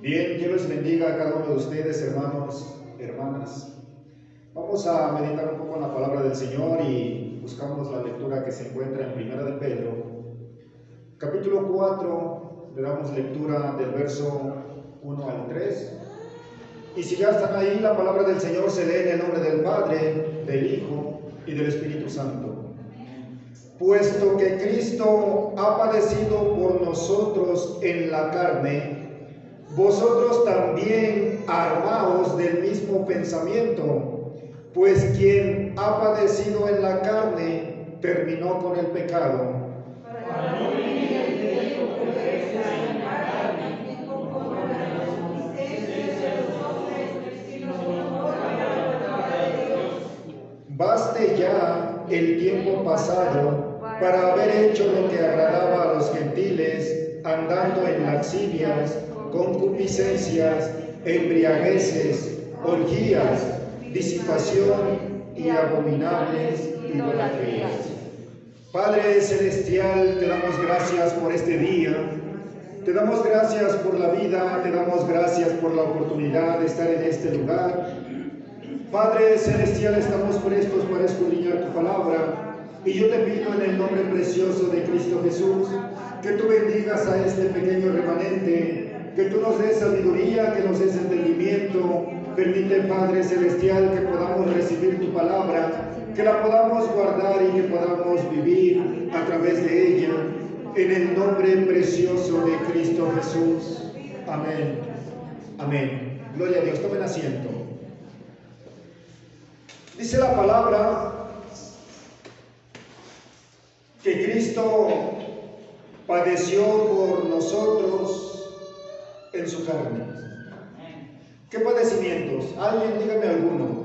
Bien, Dios les bendiga a cada uno de ustedes, hermanos, hermanas. Vamos a meditar un poco en la palabra del Señor y buscamos la lectura que se encuentra en Primera de Pedro, capítulo 4, le damos lectura del verso 1 al 3. Y si ya están ahí, la palabra del Señor se lee en el nombre del Padre, del Hijo y del Espíritu Santo. Puesto que Cristo ha padecido por nosotros en la carne, vosotros también armaos del mismo pensamiento, pues quien ha padecido en la carne terminó con el pecado. Para no vivir el tiempo que resta en la carne, conforme a la concupiscencia de los hombres, sino conforme a la palabra de Dios. Baste ya el tiempo pasado para haber hecho lo que agradaba a los gentiles, andando en lascivias, concupiscencias, embriagueces, orgías, disipación y abominables idolatrías. Padre celestial, te damos gracias por este día, te damos gracias por la vida, te damos gracias por la oportunidad de estar en este lugar. Padre celestial, estamos prestos para escudriñar tu palabra. Y yo te pido en el nombre precioso de Cristo Jesús, que tú bendigas a este pequeño remanente, que tú nos des sabiduría, que nos des entendimiento. Permite, Padre Celestial, que podamos recibir tu palabra, que la podamos guardar y que podamos vivir a través de ella, en el nombre precioso de Cristo Jesús. Amén. Amén. Gloria a Dios. Tomen asiento. Dice la palabra que Cristo padeció por nosotros en su carne. ¿Qué padecimientos? ¿Alguien dígame alguno?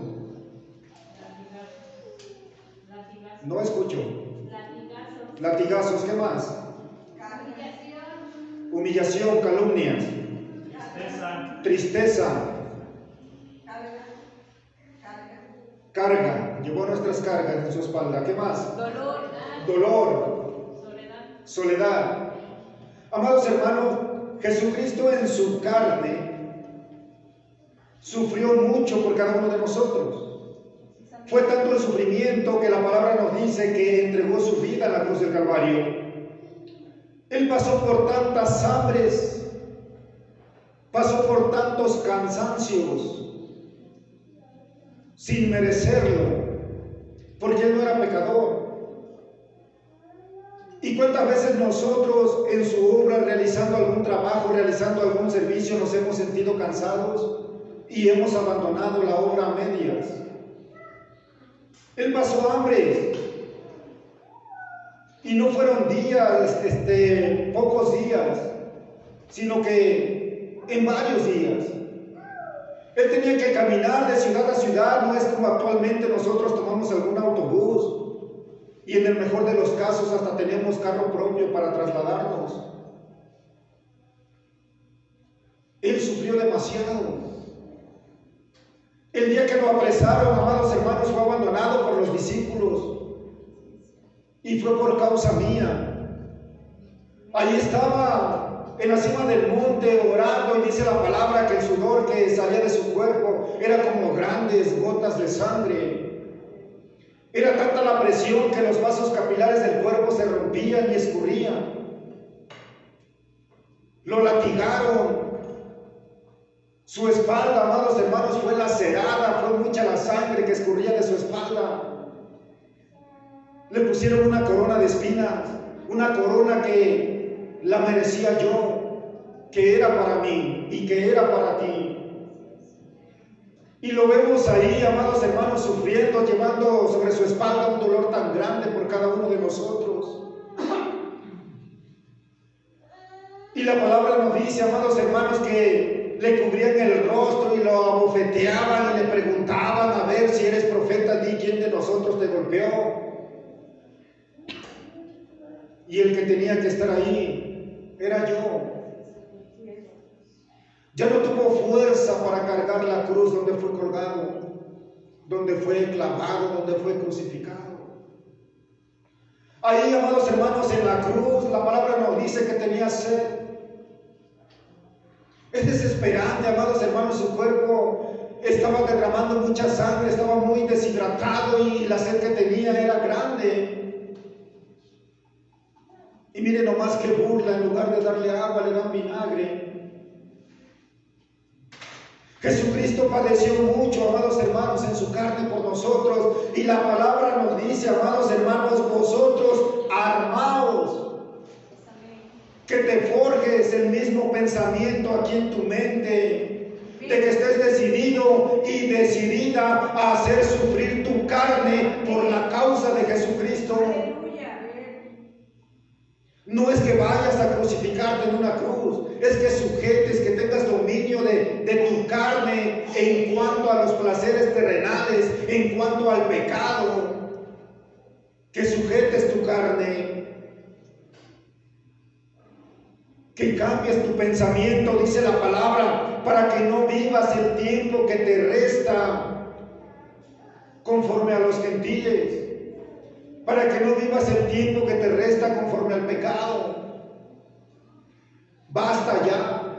No escucho. Latigazos, ¿qué más? Humillación, calumnias, tristeza, carga, llevó nuestras cargas en su espalda. ¿Qué más? Dolor, soledad. Amados hermanos, Jesucristo en su carne sufrió mucho por cada uno de nosotros. Fue tanto el sufrimiento que la palabra nos dice que entregó su vida en la cruz del Calvario. Él pasó por tantas hambres, pasó por tantos cansancios, sin merecerlo, porque Él no era pecador. ¿Y cuántas veces nosotros en su obra, realizando algún trabajo, realizando algún servicio, nos hemos sentido cansados y hemos abandonado la obra a medias? Él pasó hambre, y no fueron días, pocos días, sino que en varios días. Él tenía que caminar de ciudad a ciudad, no es como actualmente nosotros tomamos algún autobús y en el mejor de los casos hasta tenemos carro propio para trasladarnos. Él sufrió demasiado. El día que lo apresaron, amados hermanos, fue abandonado por los discípulos y fue por causa mía. Ahí estaba en la cima del monte orando, y dice la palabra que el sudor que salía de su cuerpo era como grandes gotas de sangre. Era tanta la presión que los vasos capilares del cuerpo se rompían y escurrían. Lo latigaron. Su espalda, amados hermanos, fue lacerada, fue mucha la sangre que escurría de su espalda. Le pusieron una corona de espinas, una corona que la merecía yo, que era para mí y que era para ti. Y lo vemos ahí, amados hermanos, sufriendo, llevando sobre su espalda un dolor tan grande por cada uno de nosotros. Y la palabra nos dice, amados hermanos, que le cubrían el rostro y lo abofeteaban y le preguntaban, a ver, si eres profeta, di quién de nosotros te golpeó. Y el que tenía que estar ahí era yo. Ya no tuvo fuerza para cargar la cruz donde fue colgado, donde fue clavado, donde fue crucificado. Ahí, amados hermanos, en la cruz, la palabra nos dice que tenía sed. Es desesperante, amados hermanos, su cuerpo estaba derramando mucha sangre, estaba muy deshidratado y la sed que tenía era grande. Y miren nomás que burla, en lugar de darle agua le dan vinagre. Jesucristo padeció mucho, amados hermanos, en su carne por nosotros. Y la palabra nos dice, amados hermanos, vosotros armaos. Que te forjes el mismo pensamiento aquí en tu mente, de que estés decidido y decidida a hacer sufrir tu carne por la causa de Jesucristo. No es que vayas a crucificarte en una cruz, es que sujetes, que tengas dominio de tu carne en cuanto a los placeres terrenales, en cuanto al pecado, que sujetes tu carne. Que cambies tu pensamiento, dice la palabra, para que no vivas el tiempo que te resta conforme a los gentiles, para que no vivas el tiempo que te resta conforme al pecado. Basta ya,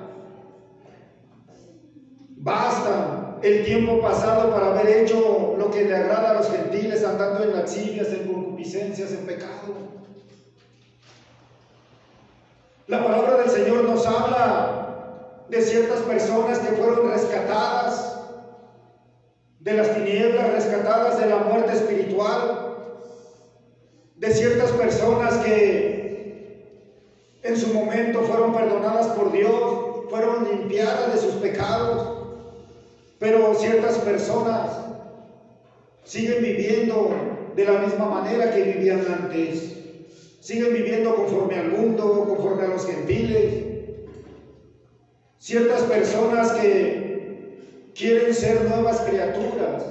basta el tiempo pasado para haber hecho lo que le agrada a los gentiles, andando en lascivias, en concupiscencias, en pecado. La palabra del Señor nos habla de ciertas personas que fueron rescatadas de las tinieblas, rescatadas de la muerte espiritual, de ciertas personas que en su momento fueron perdonadas por Dios, fueron limpiadas de sus pecados, pero ciertas personas siguen viviendo de la misma manera que vivían antes. Siguen viviendo conforme al mundo, conforme a los gentiles. Ciertas personas que quieren ser nuevas criaturas,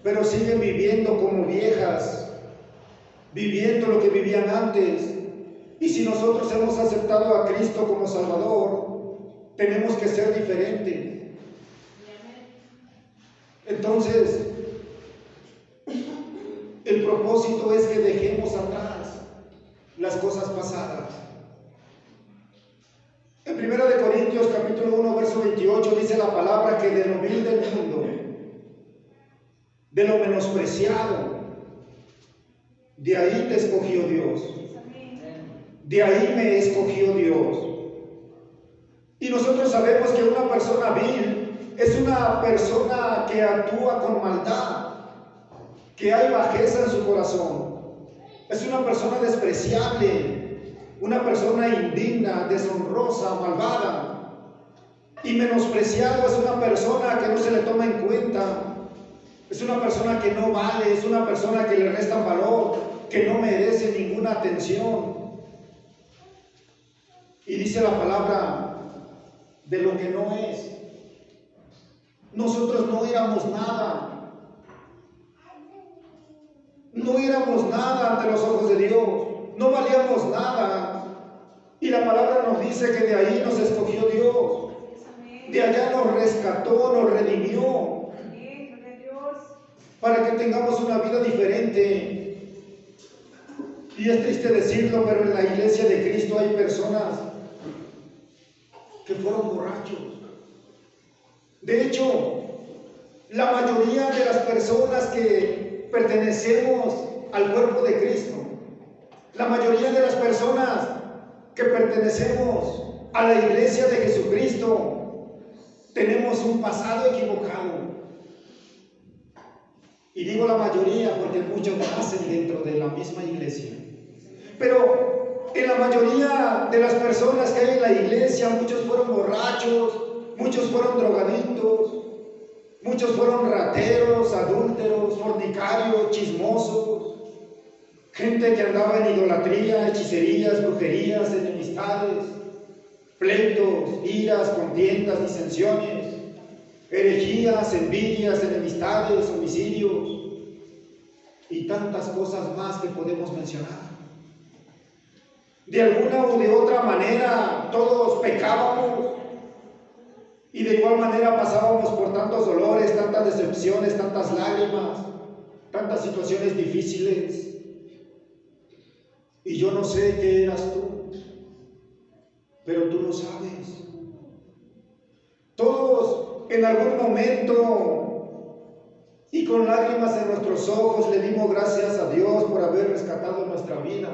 pero siguen viviendo como viejas, viviendo lo que vivían antes. Y si nosotros hemos aceptado a Cristo como Salvador, tenemos que ser diferentes. Entonces, el propósito es que dejemos atrás las cosas pasadas. En 1 Corintios capítulo 1 verso 28 dice la palabra que de lo vil del mundo, de lo menospreciado, de ahí te escogió Dios, de ahí me escogió Dios. Y nosotros sabemos que una persona vil es una persona que actúa con maldad, que hay bajeza en su corazón. Es una persona despreciable, una persona indigna, deshonrosa, malvada. Y menospreciado es una persona que no se le toma en cuenta. Es una persona que no vale, es una persona que le restan valor, que no merece ninguna atención. Y dice la palabra de lo que no es. Nosotros no éramos nada. No éramos nada ante los ojos de Dios, no valíamos nada. Y la palabra nos dice que de ahí nos escogió Dios, de allá nos rescató, nos redimió, para que tengamos una vida diferente. Y es triste decirlo, pero en la iglesia de Cristo hay personas que fueron borrachos. De hecho, la mayoría de las personas que pertenecemos al cuerpo de Cristo, la mayoría de las personas que pertenecemos a la iglesia de Jesucristo, tenemos un pasado equivocado. Y digo la mayoría porque muchos nacen dentro de la misma iglesia. Pero en la mayoría de las personas que hay en la iglesia, muchos fueron borrachos, muchos fueron drogadictos, muchos fueron rateros, adúlteros, fornicarios, chismosos, gente que andaba en idolatría, hechicerías, brujerías, enemistades, pleitos, iras, contiendas, disensiones, herejías, envidias, enemistades, homicidios y tantas cosas más que podemos mencionar. De alguna u de otra manera todos pecábamos y de igual manera pasábamos por tantos dolores, tantas decepciones, tantas lágrimas, tantas situaciones difíciles. Y yo no sé qué eras tú, pero tú lo sabes. en algún momento y con lágrimas en nuestros ojos le dimos gracias a Dios por haber rescatado nuestra vida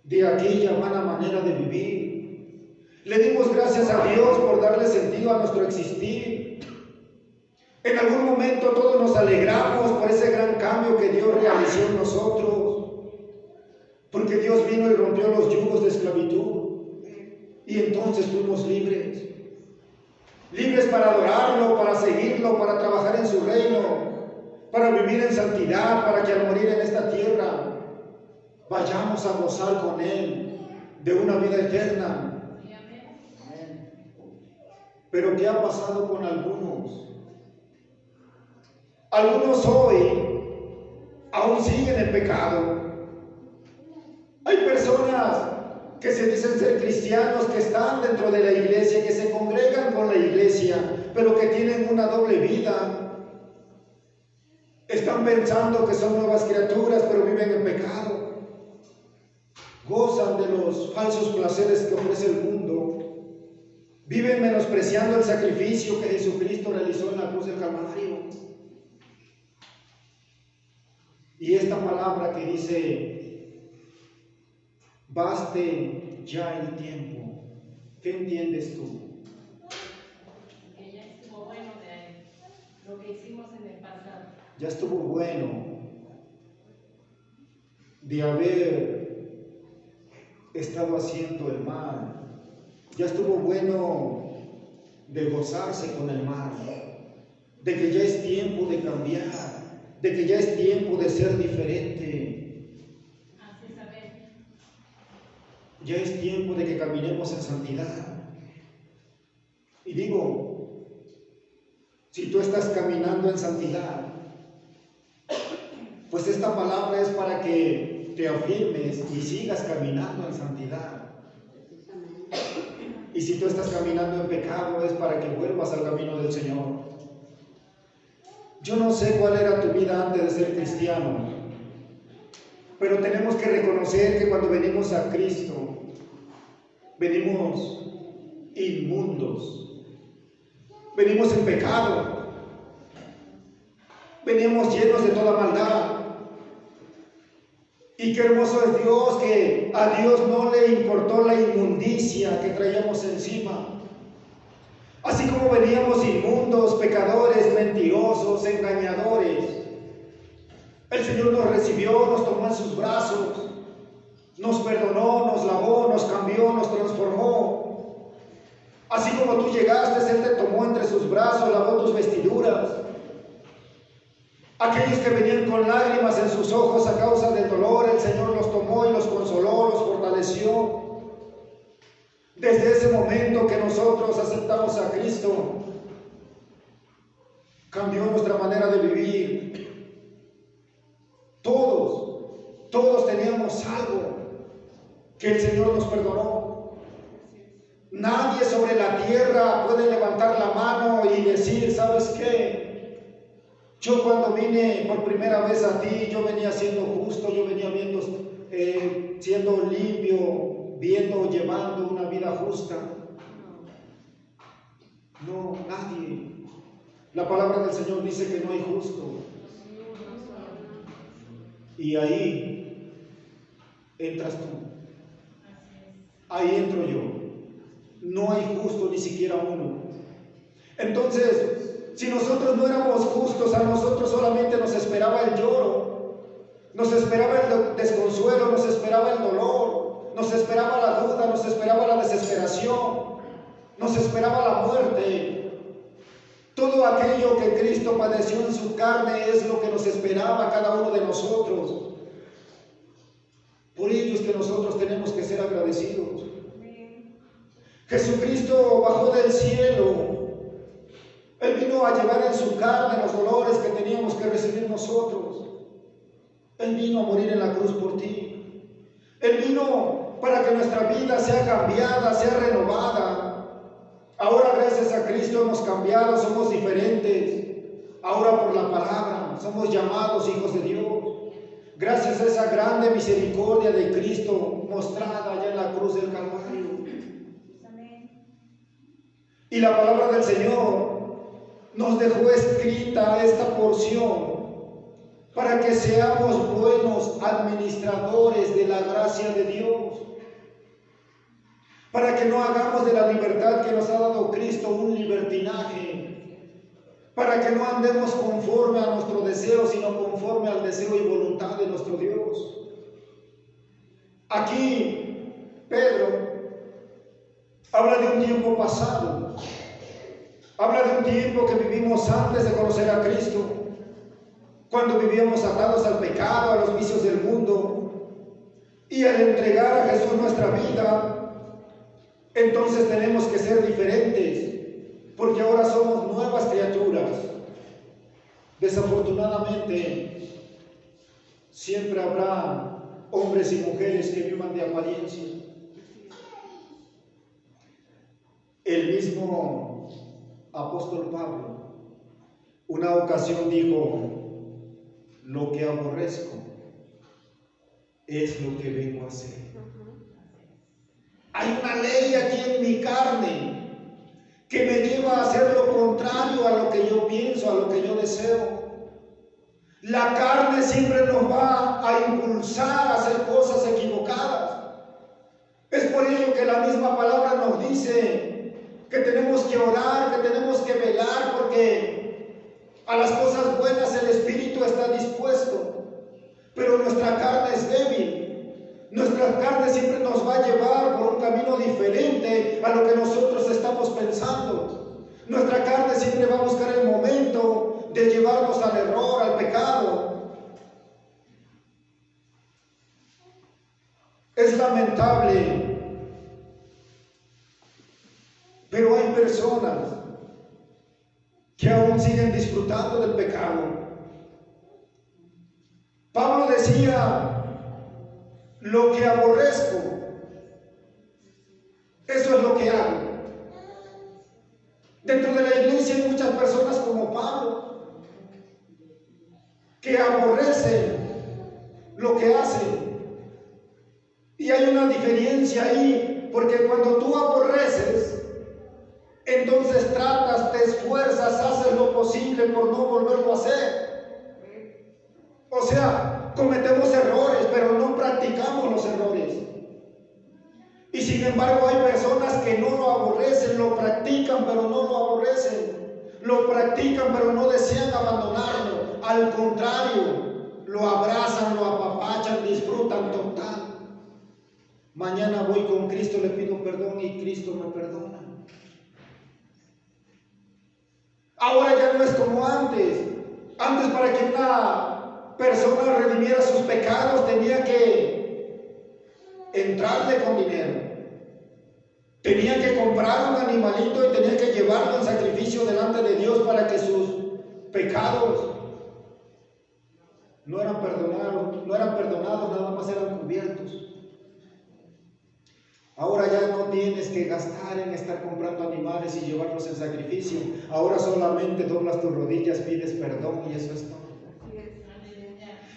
de aquella mala manera de vivir. Le dimos gracias a Dios por darle sentido a nuestro existir. En algún momento todos nos alegramos por ese gran cambio que Dios realizó en nosotros, porque Dios vino y rompió los yugos de esclavitud y entonces fuimos libres. Libres para adorarlo, para seguirlo, para trabajar en su reino, para vivir en santidad, para que al morir en esta tierra vayamos a gozar con Él de una vida eterna. Pero ¿qué ha pasado con algunos? Algunos hoy aún siguen en pecado. Hay personas que se dicen ser cristianos, que están dentro de la iglesia, que se congregan con la iglesia, pero que tienen una doble vida. Están pensando que son nuevas criaturas, pero viven en pecado. Gozan de los falsos placeres que ofrece el mundo. Viven menospreciando el sacrificio que Jesucristo realizó en la cruz del Calvario. Y esta palabra que dice, baste ya el tiempo, ¿qué entiendes tú? Que ya estuvo bueno de lo que hicimos en el pasado. Ya estuvo bueno de haber estado haciendo el mal. Ya estuvo bueno de gozarse con el mal, de que ya es tiempo de cambiar, de que ya es tiempo de ser diferente. Así es, a ver. Ya es tiempo de que caminemos en santidad. Y digo, si tú estás caminando en santidad, pues esta palabra es para que te afirmes y sigas caminando en santidad. Y si tú estás caminando en pecado, es para que vuelvas al camino del Señor. Yo no sé cuál era tu vida antes de ser cristiano, pero tenemos que reconocer que cuando venimos a Cristo, venimos inmundos, venimos en pecado, venimos llenos de toda maldad. Y qué hermoso es Dios, que a Dios no le importó la inmundicia que traíamos encima. Así como veníamos inmundos, pecadores, mentirosos, engañadores, el Señor nos recibió, nos tomó en sus brazos, nos perdonó, nos lavó, nos cambió, nos transformó. Así como tú llegaste, Él te tomó entre sus brazos, lavó tus vestiduras. Aquellos que venían con lágrimas en sus ojos a causa del dolor, el Señor los tomó y los consoló, los fortaleció. Desde ese momento que nosotros aceptamos a Cristo, cambió nuestra manera de vivir. Todos teníamos algo que el Señor nos perdonó. Nadie sobre la tierra puede levantar la mano y decir, ¿sabes qué? Yo cuando vine por primera vez a ti, yo venía siendo justo, yo venía siendo limpio, llevando una vida justa. No, nadie. La palabra del Señor dice que no hay justo. Y ahí entras tú. Ahí entro yo. No hay justo ni siquiera uno. Entonces, si nosotros no éramos justos, a nosotros solamente nos esperaba el lloro, nos esperaba el desconsuelo, nos esperaba el dolor, nos esperaba la duda, nos esperaba la desesperación, nos esperaba la muerte. Todo aquello que Cristo padeció en su carne es lo que nos esperaba a cada uno de nosotros. Por ello es que nosotros tenemos que ser agradecidos. Jesucristo bajó del cielo. Él vino a llevar en su carne los dolores que teníamos que recibir nosotros. Él vino a morir en la cruz por ti. Él vino para que nuestra vida sea cambiada, sea renovada. Ahora gracias a Cristo hemos cambiado, somos diferentes. Ahora por la palabra somos llamados hijos de Dios. Gracias a esa grande misericordia de Cristo mostrada allá en la cruz del Calvario. Y la palabra del Señor nos dejó escrita esta porción para que seamos buenos administradores de la gracia de Dios, para que no hagamos de la libertad que nos ha dado Cristo un libertinaje, para que no andemos conforme a nuestro deseo, sino conforme al deseo y voluntad de nuestro Dios. Aquí Pedro habla de un tiempo pasado, habla de un tiempo que vivimos antes de conocer a Cristo, cuando vivíamos atados al pecado, a los vicios del mundo, y al entregar a Jesús nuestra vida, entonces tenemos que ser diferentes, porque ahora somos nuevas criaturas. Desafortunadamente, siempre habrá hombres y mujeres que vivan de apariencia. El mismo apóstol Pablo una ocasión dijo: lo que aborrezco es lo que vengo a hacer. Hay una ley aquí en mi carne que me lleva a hacer lo contrario a lo que yo pienso, a lo que yo deseo. La carne siempre nos va a impulsar a hacer cosas equivocadas. Es por ello que la misma palabra nos dice que tenemos que orar, que tenemos que velar, porque a las cosas buenas el espíritu está dispuesto, pero nuestra carne es débil. Nuestra carne siempre nos va a llevar por un camino diferente a lo que nosotros estamos pensando. Nuestra carne siempre va a buscar el momento de llevarnos al error, al pecado. Es lamentable, pero hay personas que aún siguen disfrutando del pecado. Pablo decía: lo que aborrezco, eso es lo que hago. Dentro de la iglesia hay muchas personas como Pablo que aborrecen lo que hacen. Y hay una diferencia ahí, porque cuando tú aborreces, entonces tratas, te esfuerzas, haces lo posible por no volverlo a hacer. O sea, cometemos errores, pero no practicamos los errores. Y sin embargo hay personas que no lo aborrecen, lo practican, pero no lo aborrecen. Lo practican, pero no desean abandonarlo. Al contrario, lo abrazan, lo apapachan, disfrutan total. Mañana voy con Cristo, le pido perdón y Cristo me perdona. Ahora ya no es como antes. Antes, para que una persona redimiera sus pecados, tenía que entrarle con dinero. Tenía que comprar un animalito y tenía que llevarlo en sacrificio delante de Dios para que sus pecados no eran perdonados, nada más eran cubiertos. Ahora ya no tienes que gastar en estar comprando animales y llevarlos en sacrificio. Ahora solamente doblas tus rodillas, pides perdón y eso es todo.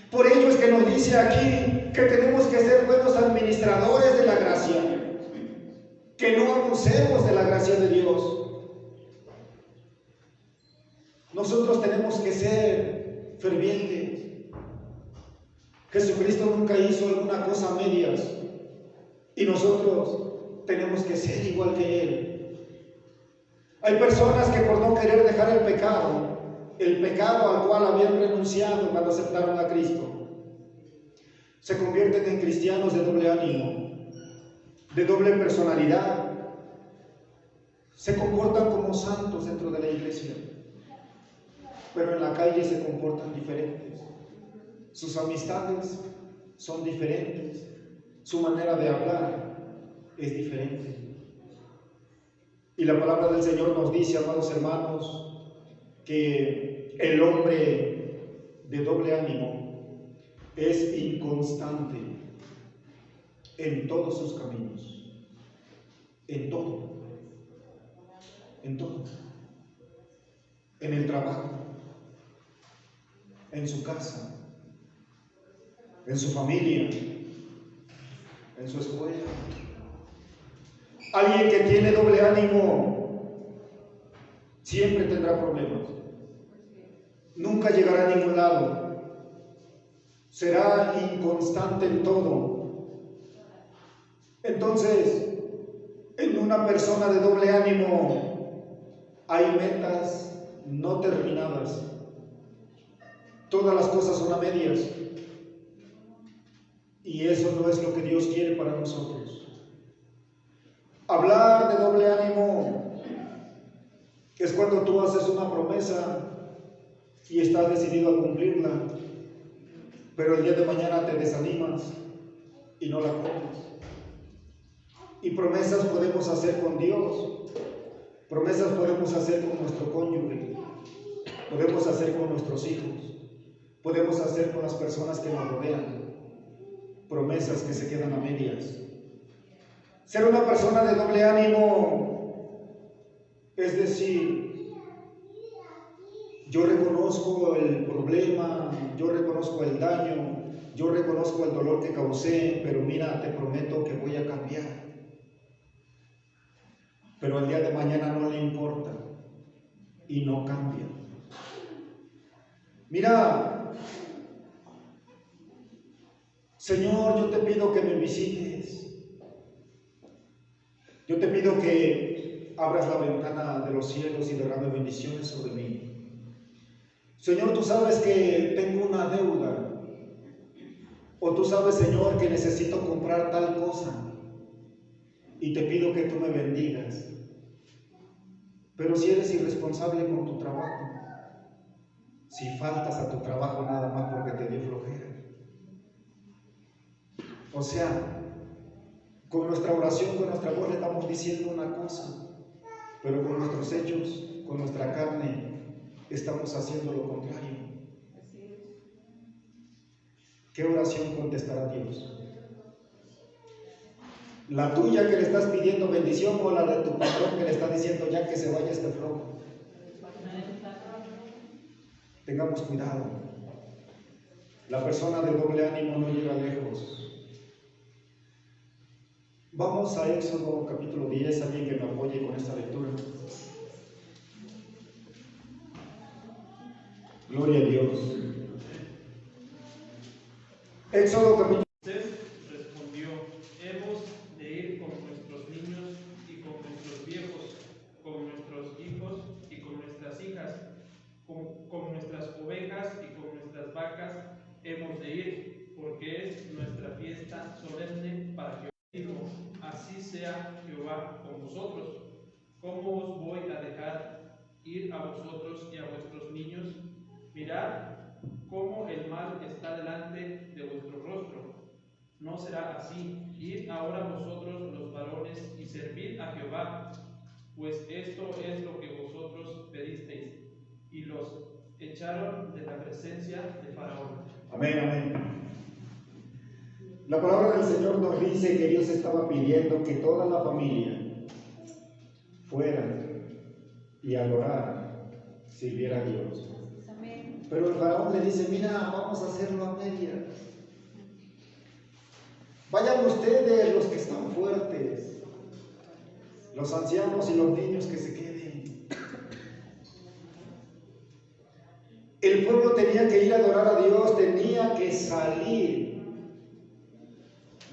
Por ello es que nos dice aquí que tenemos que ser buenos administradores de la gracia, que no abusemos de la gracia de Dios. Nosotros tenemos que ser fervientes. Jesucristo nunca hizo alguna cosa a medias. Y nosotros tenemos que ser igual que Él. Hay personas que por no querer dejar el pecado al cual habían renunciado cuando aceptaron a Cristo, se convierten en cristianos de doble ánimo, de doble personalidad. Se comportan como santos dentro de la iglesia, pero en la calle se comportan diferentes. Sus amistades son diferentes. Su manera de hablar es diferente. Y la palabra del Señor nos dice, amados hermanos, que el hombre de doble ánimo es inconstante en todos sus caminos. En todo. En todo. En el trabajo, en su casa, en su familia, en su escuela. Alguien que tiene doble ánimo siempre tendrá problemas. Nunca llegará a ningún lado. Será inconstante en todo. Entonces, en una persona de doble ánimo hay metas no terminadas. Todas las cosas son a medias. Y eso no es lo que Dios quiere para nosotros. Hablar de doble ánimo es cuando tú haces una promesa y estás decidido a cumplirla, pero el día de mañana te desanimas y no la cumples. Y promesas podemos hacer con Dios, promesas podemos hacer con nuestro cónyuge, podemos hacer con nuestros hijos, podemos hacer con las personas que nos rodean, promesas que se quedan a medias. Ser una persona de doble ánimo es decir, yo reconozco el problema, yo reconozco el daño, yo reconozco el dolor que causé, pero mira, te prometo que voy a cambiar. Pero el día de mañana no le importa y no cambia. Mira, Señor, yo te pido que me visites. Yo te pido que abras la ventana de los cielos y derrame bendiciones sobre mí. Señor, tú sabes que tengo una deuda. O tú sabes, Señor, que necesito comprar tal cosa. Y te pido que tú me bendigas. Pero si eres irresponsable con tu trabajo, si faltas a tu trabajo nada más porque te dio flojera. O sea, con nuestra oración, con nuestra voz le estamos diciendo una cosa, pero con nuestros hechos, con nuestra carne, estamos haciendo lo contrario. ¿Qué oración contestará Dios? ¿La tuya que le estás pidiendo bendición o la de tu patrón que le está diciendo ya que se vaya este flojo? Tengamos cuidado. La persona de doble ánimo no llega lejos. Vamos a Éxodo capítulo 10, alguien que me apoye con esta lectura. Gloria a Dios. Éxodo capítulo. Respondió: hemos de ir con nuestros niños y con nuestros viejos, con nuestros hijos y con nuestras hijas, con nuestras ovejas y con nuestras vacas hemos de ir, porque es nuestra fiesta solemne para Jehová. Dijo: así sea Jehová con vosotros. ¿Cómo os voy a dejar ir a vosotros y a vuestros niños? Mirad cómo el mal está delante de vuestro rostro. No será así. Id ahora vosotros los varones y servid a Jehová, pues esto es lo que vosotros pedisteis. Y los echaron de la presencia de Faraón. Amén, amén. La palabra del Señor nos dice que Dios estaba pidiendo que toda la familia fuera y al orar sirviera a Dios. Pero el faraón le dice: mira, vamos a hacerlo a medias. Vayan ustedes los que están fuertes, los ancianos y los niños que se queden. El pueblo tenía que ir a adorar a Dios, tenía que salir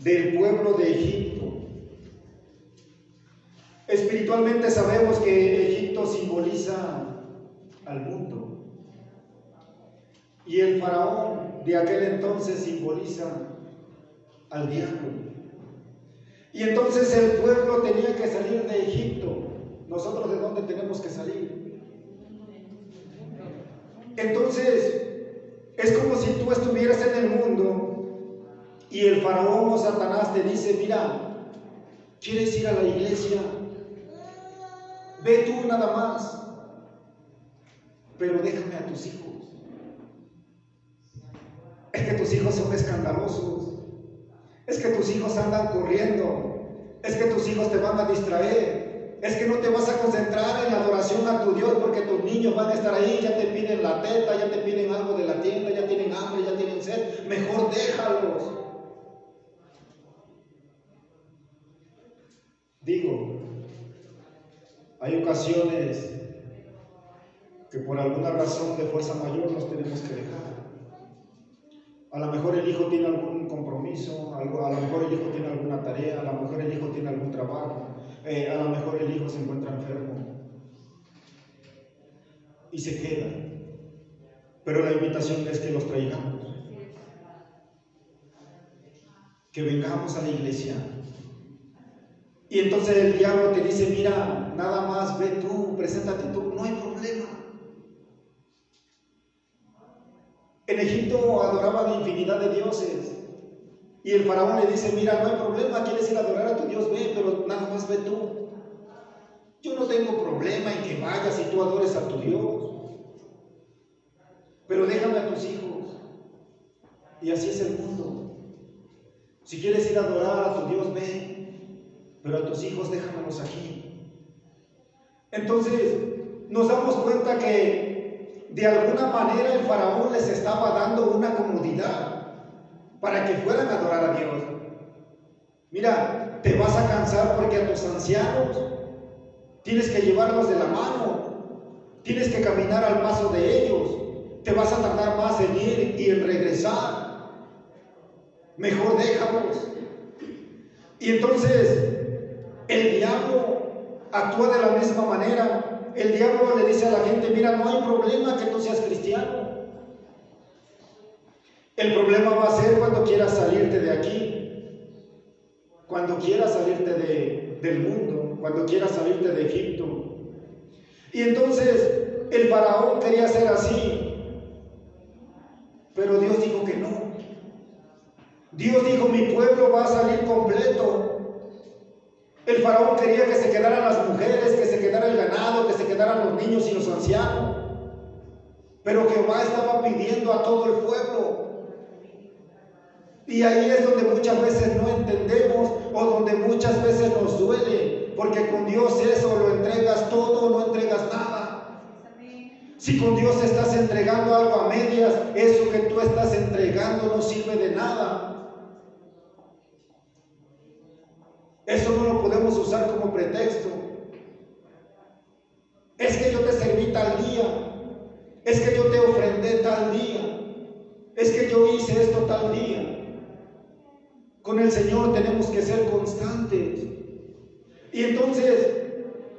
del pueblo de Egipto. Espiritualmente sabemos que Egipto simboliza al mundo. Y el faraón de aquel entonces simboliza al diablo. Y entonces el pueblo tenía que salir de Egipto. ¿Nosotros de dónde tenemos que salir? Entonces, es como si tú estuvieras en el mundo y el faraón o Satanás te dice: mira, ¿quieres ir a la iglesia? Ve tú nada más, pero déjame a tus hijos. Es que tus hijos son escandalosos, es que tus hijos andan corriendo, es que tus hijos te van a distraer, es que no te vas a concentrar en la adoración a tu Dios porque tus niños van a estar ahí, ya te piden la teta, ya te piden algo de la tienda, ya tienen hambre, ya tienen sed, mejor déjalos. Digo, hay ocasiones que por alguna razón de fuerza mayor nos tenemos que dejar. A lo mejor el hijo tiene algún compromiso, a lo mejor el hijo tiene alguna tarea, a lo mejor el hijo tiene algún trabajo, a lo mejor el hijo se encuentra enfermo y se queda. Pero la invitación es que los traigamos, que vengamos a la iglesia. Y entonces el diablo te dice, mira, nada más ve tú, preséntate tú, no hay problema. En Egipto adoraban infinidad de dioses y el faraón le dice, mira, no hay problema, quieres ir a adorar a tu Dios, ve, pero nada más ve tú. Yo no tengo problema en que vayas y tú adores a tu Dios, pero déjame a tus hijos. Y así es el mundo. Si quieres ir a adorar a tu Dios, ve, pero a tus hijos déjamelos aquí. Entonces nos damos cuenta que de alguna manera el faraón les estaba dando una comodidad para que fueran a adorar a Dios. Mira, te vas a cansar porque a tus ancianos tienes que llevarlos de la mano, tienes que caminar al paso de ellos, te vas a tardar más en ir y en regresar. Mejor déjalos. Y entonces el diablo actúa de la misma manera. El diablo le dice a la gente, mira, no hay problema que tú seas cristiano. El problema va a ser cuando quieras salirte de aquí, cuando quieras salirte del mundo, cuando quieras salirte de Egipto. Y entonces el faraón quería ser así, pero Dios dijo que no. Dios dijo, mi pueblo va a salir completo. El faraón quería que se quedaran las mujeres, que se quedara el ganado, que se quedaran los niños y los ancianos. Pero Jehová estaba pidiendo a todo el pueblo. Y ahí es donde muchas veces no entendemos o donde muchas veces nos duele, porque con Dios eso lo entregas todo o no entregas nada. Si con Dios estás entregando algo a medias, eso que tú estás entregando no sirve de nada. Eso no lo podemos usar como pretexto. Es que yo te serví tal día, es que yo te ofrendé tal día, es que yo hice esto tal día. Con el Señor tenemos que ser constantes. Y entonces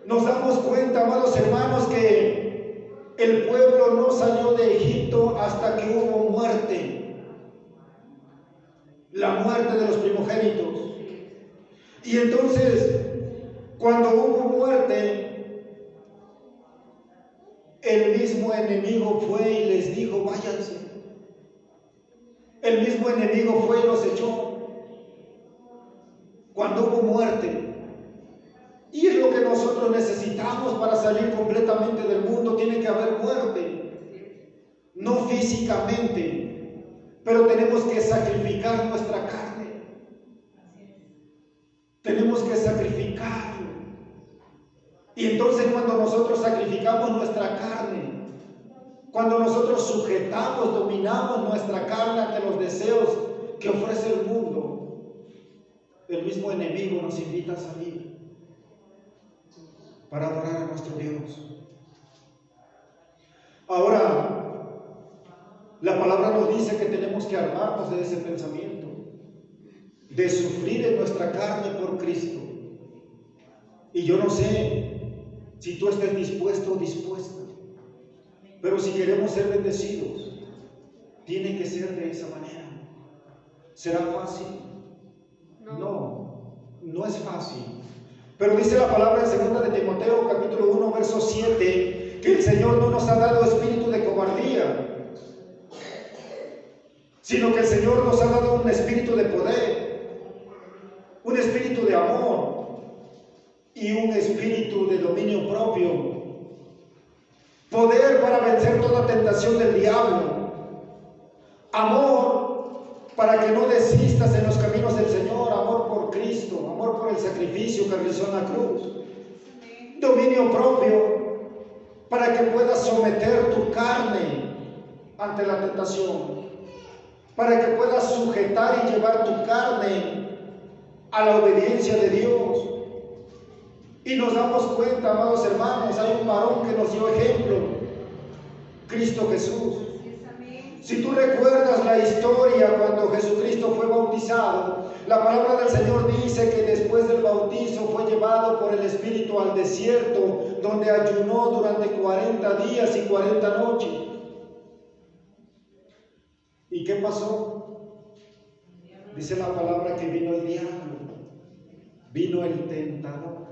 nos damos cuenta, amados hermanos, que el pueblo no salió de Egipto hasta que hubo muerte. La muerte de los primogénitos. Y entonces, cuando hubo muerte, el mismo enemigo fue y les dijo, váyanse. El mismo enemigo fue y los echó. Cuando hubo muerte. Y es lo que nosotros necesitamos para salir completamente del mundo. Tiene que haber muerte. No físicamente, pero tenemos que sacrificar nuestra carne. Tenemos que sacrificarlo. Y entonces cuando nosotros sacrificamos nuestra carne, cuando nosotros sujetamos, dominamos nuestra carne ante los deseos que ofrece el mundo, el mismo enemigo nos invita a salir para adorar a nuestro Dios. Ahora, la palabra nos dice que tenemos que armarnos de ese pensamiento, de sufrir en nuestra carne por Cristo. Y yo no sé si tú estés dispuesto o dispuesta, pero si queremos ser bendecidos, tiene que ser de esa manera. ¿Será fácil? No es fácil. Pero dice la palabra en 2 de Timoteo capítulo 1 verso 7 que el Señor no nos ha dado espíritu de cobardía, sino que el Señor nos ha dado un espíritu de poder, un espíritu de amor y un espíritu de dominio propio. Poder para vencer toda tentación del diablo. Amor para que no desistas en los caminos del Señor. Amor por Cristo, amor por el sacrificio que realizó en la cruz. Dominio propio para que puedas someter tu carne ante la tentación, para que puedas sujetar y llevar tu carne a la obediencia de Dios. Y nos damos cuenta, amados hermanos, hay un varón que nos dio ejemplo, Cristo Jesús. Si tú recuerdas la historia cuando Jesucristo fue bautizado, la palabra del Señor dice que después del bautizo fue llevado por el Espíritu al desierto, donde ayunó durante 40 días y 40 noches. ¿Y qué pasó? Dice la palabra que vino el diablo, vino el tentador.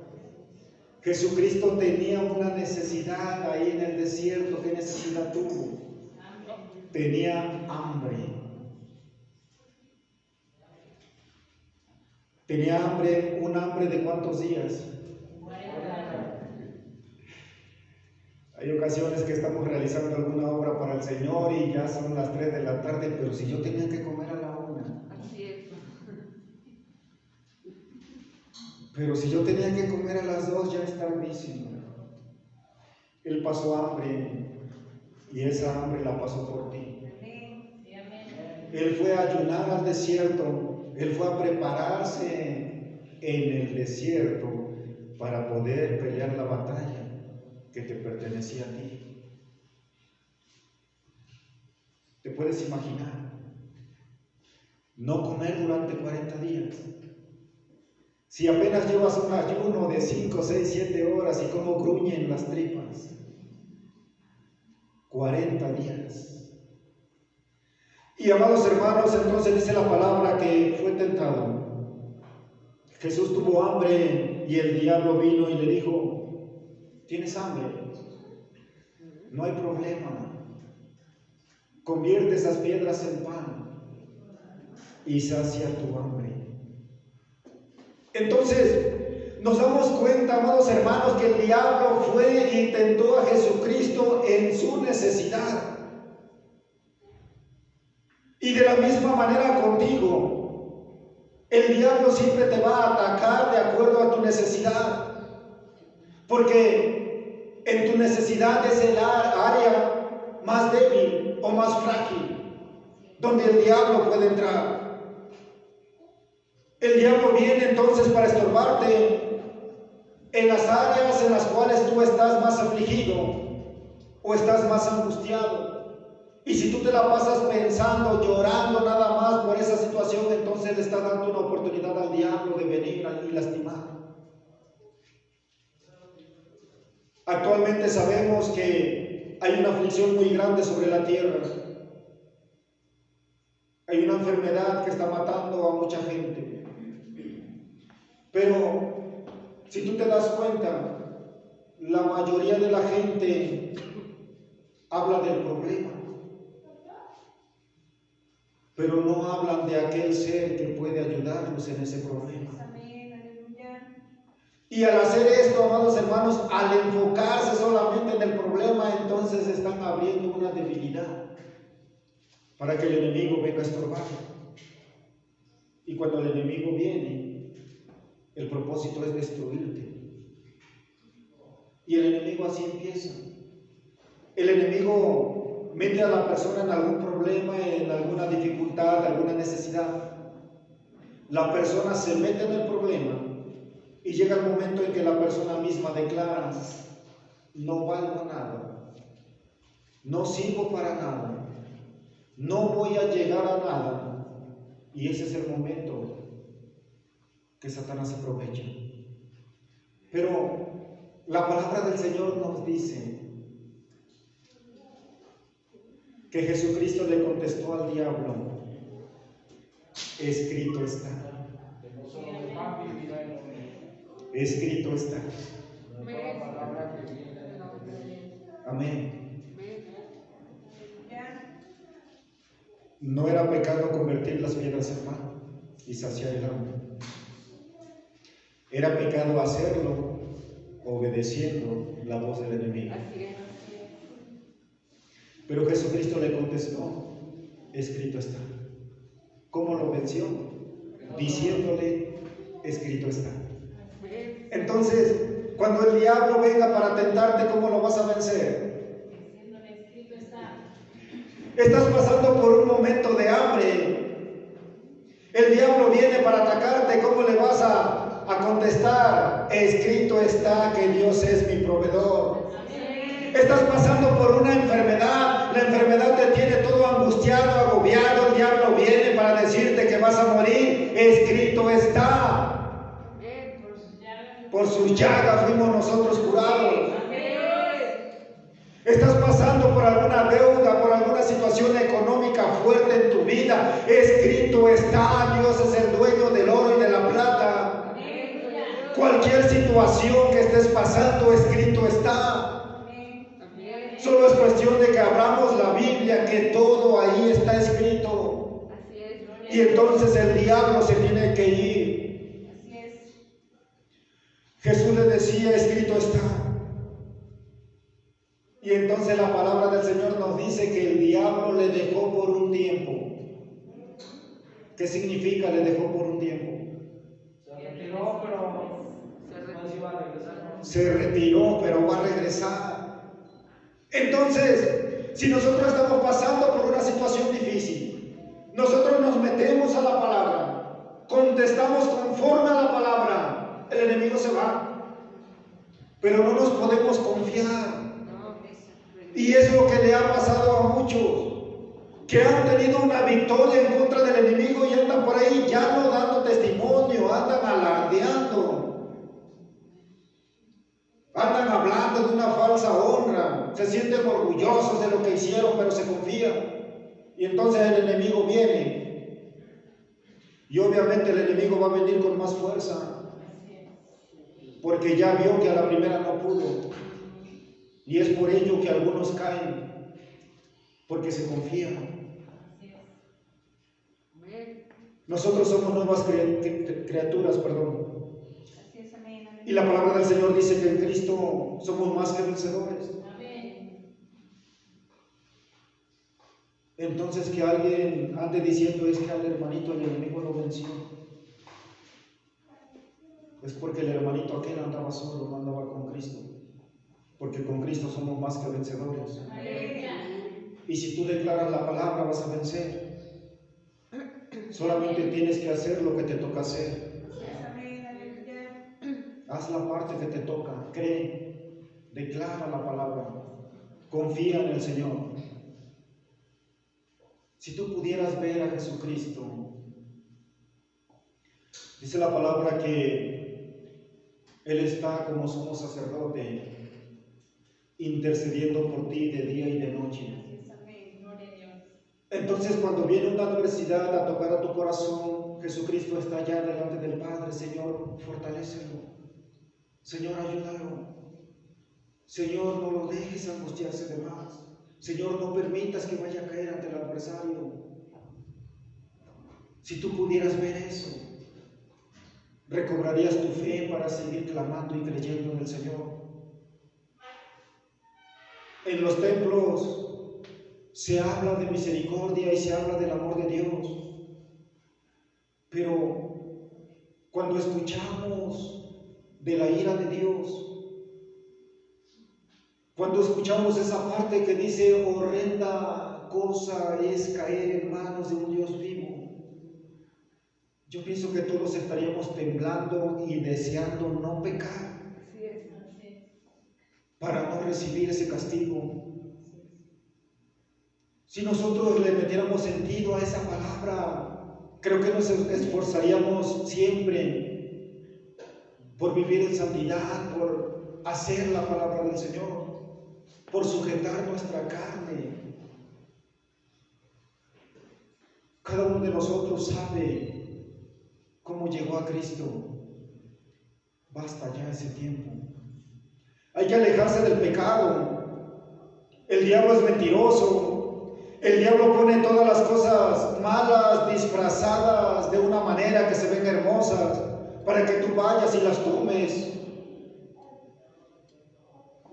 Jesucristo tenía una necesidad ahí en el desierto. ¿Qué necesidad tuvo? Tenía hambre. Tenía hambre, un hambre de ¿cuántos días? 40. Hay ocasiones que estamos realizando alguna obra para el Señor y ya son las 3 de la tarde, pero si yo tenía que comer a la 1. Así es. Pero si yo tenía que comer a las 2, ya es tardísimo. Él pasó hambre y esa hambre la pasó por ti. Él fue a ayunar al desierto, Él fue a prepararse en el desierto para poder pelear la batalla que te pertenecía a ti. ¿Te puedes imaginar? No comer durante 40 días. Si apenas llevas un ayuno de 5, 6, 7 horas y cómo gruñen las tripas. 40 días. Y amados hermanos, entonces dice la palabra que fue tentado. Jesús tuvo hambre y el diablo vino y le dijo: ¿tienes hambre? No hay problema. Convierte esas piedras en pan y sacia tu hambre. Entonces, nos damos cuenta, amados hermanos, que el diablo fue e intentó a Jesucristo en su necesidad. Y de la misma manera contigo, el diablo siempre te va a atacar de acuerdo a tu necesidad. Porque en tu necesidad es el área más débil o más frágil, donde el diablo puede entrar. El diablo viene entonces para estorbarte en las áreas en las cuales tú estás más afligido o estás más angustiado. Y si tú te la pasas pensando, llorando nada más por esa situación, entonces le estás dando una oportunidad al diablo de venir y lastimar. Actualmente sabemos que hay una aflicción muy grande sobre la tierra. Hay una enfermedad que está matando a mucha gente. Pero si tú te das cuenta, la mayoría de la gente habla del problema, pero no hablan de aquel ser que puede ayudarlos en ese problema. Y al hacer esto, amados hermanos, al enfocarse solamente en el problema, entonces están abriendo una debilidad para que el enemigo venga a estorbar. Y cuando el enemigo viene, el propósito es destruirte. Y el enemigo así empieza. El enemigo mete a la persona en algún problema, en alguna dificultad, alguna necesidad. La persona se mete en el problema y llega el momento en que la persona misma declara: no valgo nada, no sirvo para nada, no voy a llegar a nada. Y ese es el momento que Satanás se aprovecha. Pero la palabra del Señor nos dice que Jesucristo le contestó al diablo: escrito está. Escrito está. Amén. No era pecado convertir las piedras en pan y saciar el hambre. Era pecado hacerlo obedeciendo la voz del enemigo. Pero Jesucristo le contestó: escrito está. ¿Cómo lo venció? Diciéndole: escrito está. Entonces, cuando el diablo venga para tentarte, ¿cómo lo vas a vencer? Diciéndole: escrito está. Estás pasando por un momento de hambre. El diablo viene para atacarte. ¿Cómo le vas a contestar? Escrito está que Dios es mi proveedor. Amén. Estás pasando por una enfermedad, la enfermedad te tiene todo angustiado, agobiado, el diablo viene para decirte que vas a morir. Escrito está. Por sus llagas fuimos nosotros curados. Estás pasando por alguna deuda, por alguna situación económica fuerte en tu vida. Escrito está, Dios es el dueño del oro y de la plata. Cualquier situación que estés pasando, escrito está. Solo es cuestión de que abramos la Biblia, que todo ahí está escrito. Y entonces el diablo se tiene que ir. Jesús le decía, escrito está. Y entonces la palabra del Señor nos dice que el diablo le dejó por un tiempo. ¿Qué significa le dejó por un tiempo? Se retiró, pero va a regresar. Entonces, si nosotros estamos pasando por una situación difícil, nosotros nos metemos a la palabra, contestamos conforme a la palabra, el enemigo se va. Pero no nos podemos confiar. Y es lo que le ha pasado a muchos, que han tenido una victoria en contra del enemigo y andan por ahí ya no dando testimonio, andan alardeando, andan hablando de una falsa honra, se sienten orgullosos de lo que hicieron, pero se confían. Y entonces el enemigo viene, y obviamente el enemigo va a venir con más fuerza, porque ya vio que a la primera no pudo. Y es por ello que algunos caen, porque se confían. Nosotros somos nuevas criaturas, Y la palabra del Señor dice que en Cristo somos más que vencedores. Entonces que alguien ande diciendo es que al hermanito el enemigo lo venció. Es porque el hermanito aquel andaba solo, no andaba con Cristo. Porque con Cristo somos más que vencedores. Y si tú declaras la palabra vas a vencer. Solamente tienes que hacer lo que te toca hacer. Haz la parte que te toca. Cree, declara la palabra, confía en el Señor. Si tú pudieras ver a Jesucristo, dice la palabra que Él está como sumo sacerdote, intercediendo por ti de día y de noche. Entonces cuando viene una adversidad a tocar a tu corazón, Jesucristo está allá delante del Padre. Señor, fortalécelo. Señor, ayúdalo. Señor, no lo dejes angustiarse de más. Señor, no permitas que vaya a caer ante el adversario. Si tú pudieras ver eso, recobrarías tu fe para seguir clamando y creyendo en el Señor. En los templos se habla de misericordia y se habla del amor de Dios, pero cuando escuchamos de la ira de Dios, cuando escuchamos esa parte que dice horrenda cosa es caer en manos de un Dios vivo, yo pienso que todos estaríamos temblando y deseando no pecar para no recibir ese castigo. Si nosotros le metiéramos sentido a esa palabra, creo que nos esforzaríamos siempre por vivir en santidad, por hacer la palabra del Señor, por sujetar nuestra carne. Cada uno de nosotros sabe cómo llegó a Cristo. Basta ya ese tiempo. Hay que alejarse del pecado. El diablo es mentiroso. El diablo pone todas las cosas malas disfrazadas de una manera que se ven hermosas para que tú vayas y las tomes.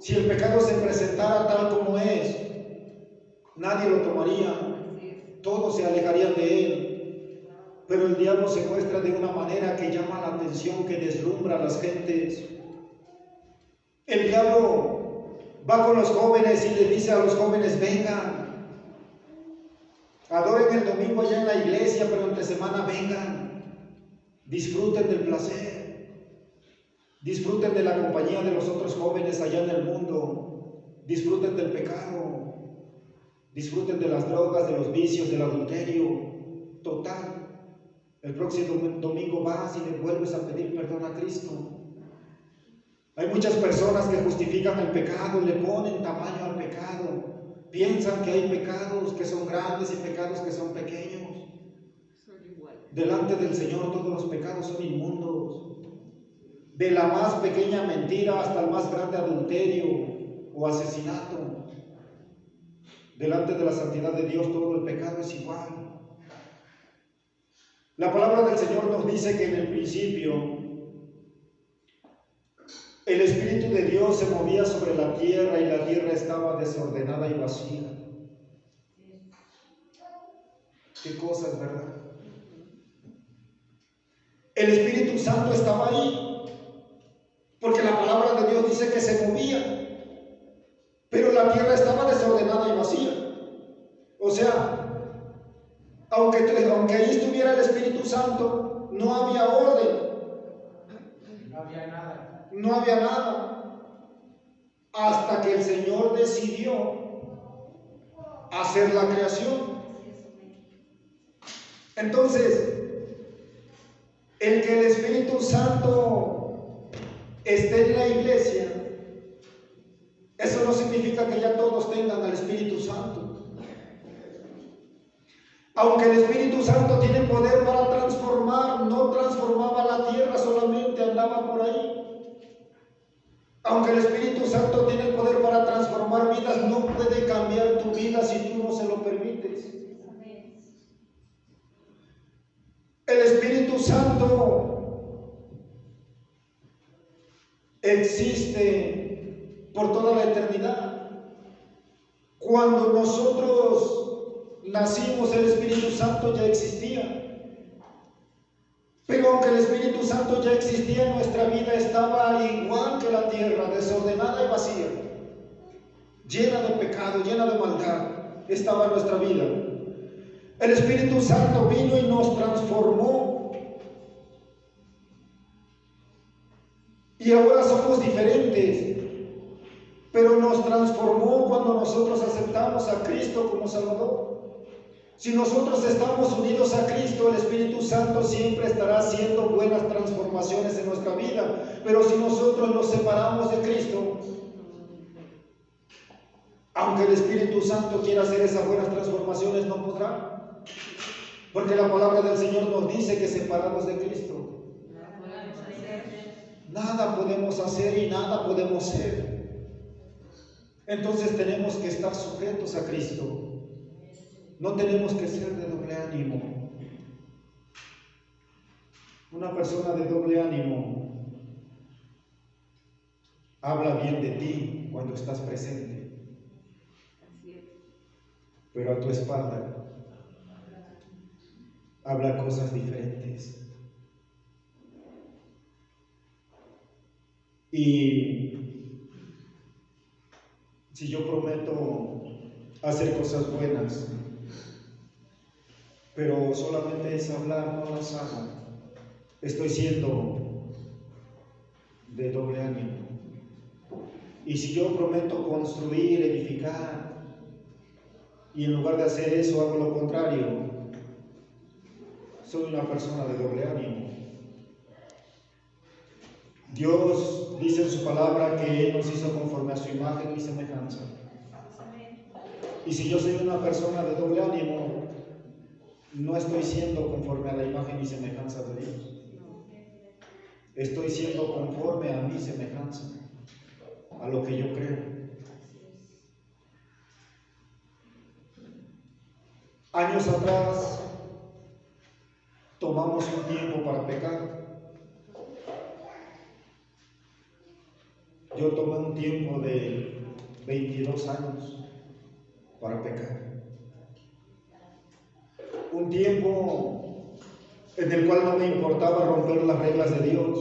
Si el pecado se presentara tal como es, nadie lo tomaría, todos se alejarían de él. Pero el diablo se muestra de una manera que llama la atención, que deslumbra a las gentes. El diablo va con los jóvenes y le dice a los jóvenes: vengan, adoren el domingo allá en la iglesia, pero entre semana vengan, disfruten del placer, disfruten de la compañía de los otros jóvenes allá en el mundo, disfruten del pecado, disfruten de las drogas, de los vicios, del adulterio. Total, el próximo domingo vas y le vuelves a pedir perdón a Cristo. Hay muchas personas que justifican el pecado, le ponen tamaño al pecado, piensan que hay pecados que son grandes y pecados que son pequeños. Delante del Señor todos los pecados son inmundos, de la más pequeña mentira hasta el más grande adulterio o asesinato. Delante de la santidad de Dios todo el pecado es igual. La palabra del Señor nos dice que en el principio el Espíritu de Dios se movía sobre la tierra y la tierra estaba desordenada y vacía. Qué cosas, ¿verdad? El Espíritu Santo estaba ahí, porque la palabra de Dios dice que se movía, pero la tierra estaba desordenada y vacía. O sea, aunque ahí estuviera el Espíritu Santo, no había orden. No había nada. Hasta que el Señor decidió hacer la creación. Entonces, el que el Espíritu Santo esté en la iglesia, eso no significa que ya todos tengan al Espíritu Santo. Aunque el Espíritu Santo tiene poder para transformar, no transformaba la tierra, solamente andaba por ahí. Aunque el Espíritu Santo tiene poder para transformar vidas, no puede cambiar tu vida si tú no se lo permites. El Espíritu Santo existe por toda la eternidad. Cuando nosotros nacimos, el Espíritu Santo ya existía. Pero aunque el Espíritu Santo ya existía, nuestra vida estaba igual que la tierra, desordenada y vacía, llena de pecado, llena de maldad, estaba nuestra vida. El Espíritu Santo vino y nos transformó. Y ahora somos diferentes, pero nos transformó cuando nosotros aceptamos a Cristo como Salvador. Si nosotros estamos unidos a Cristo, el Espíritu Santo siempre estará haciendo buenas transformaciones en nuestra vida. Pero si nosotros nos separamos de Cristo, aunque el Espíritu Santo quiera hacer esas buenas transformaciones, no podrá. Porque la palabra del Señor nos dice que separados de Cristo, nada podemos hacer y nada podemos ser. Entonces tenemos que estar sujetos a Cristo. No tenemos que ser de doble ánimo. Una persona de doble ánimo habla bien de ti cuando estás presente, pero a tu espalda habla cosas diferentes. Y si yo prometo hacer cosas buenas, pero solamente es hablar, no las hago, estoy siendo de doble ánimo. Y si yo prometo construir, edificar, y en lugar de hacer eso hago lo contrario, soy una persona de doble ánimo. Dios dice en su palabra que Él nos hizo conforme a su imagen y semejanza. Y si yo soy una persona de doble ánimo, no estoy siendo conforme a la imagen y semejanza de Dios. Estoy siendo conforme a mi semejanza, a lo que yo creo. Años atrás tomamos un tiempo para pecar. Yo tomé un tiempo de 22 años para pecar. Un tiempo en el cual no me importaba romper las reglas de Dios.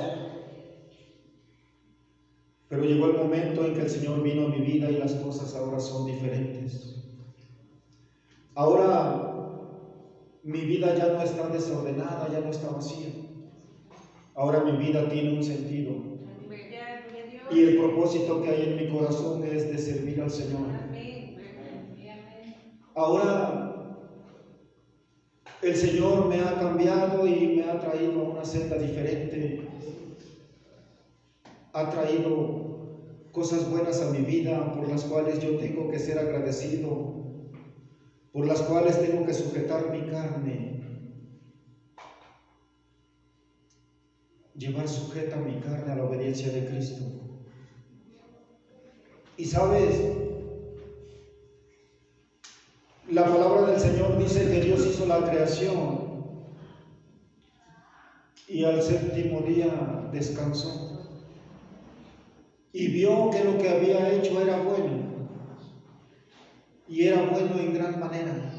Pero llegó el momento en que el Señor vino a mi vida y las cosas ahora son diferentes. Ahora mi vida ya no está desordenada, ya no está vacía. Ahora mi vida tiene un sentido. Y el propósito que hay en mi corazón es de servir al Señor. Ahora el Señor me ha cambiado y me ha traído a una senda diferente. Ha traído cosas buenas a mi vida por las cuales yo tengo que ser agradecido, por las cuales tengo que sujetar mi carne, llevar sujeta mi carne a la obediencia de Cristo. Y sabes, la palabra del Señor dice que Dios hizo la creación y al séptimo día descansó. Y vio que lo que había hecho era bueno, y era bueno en gran manera.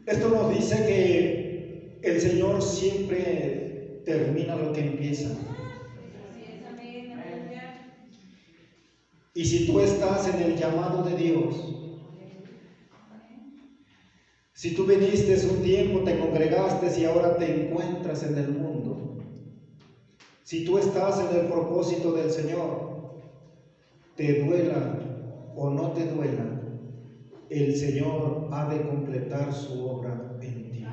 Esto nos dice que el Señor siempre termina lo que empieza. Y si tú estás en el llamado de Dios, si tú viniste un tiempo, te congregaste y ahora te encuentras en el mundo, si tú estás en el propósito del Señor, te duela o no te duela, el Señor ha de completar su obra en ti.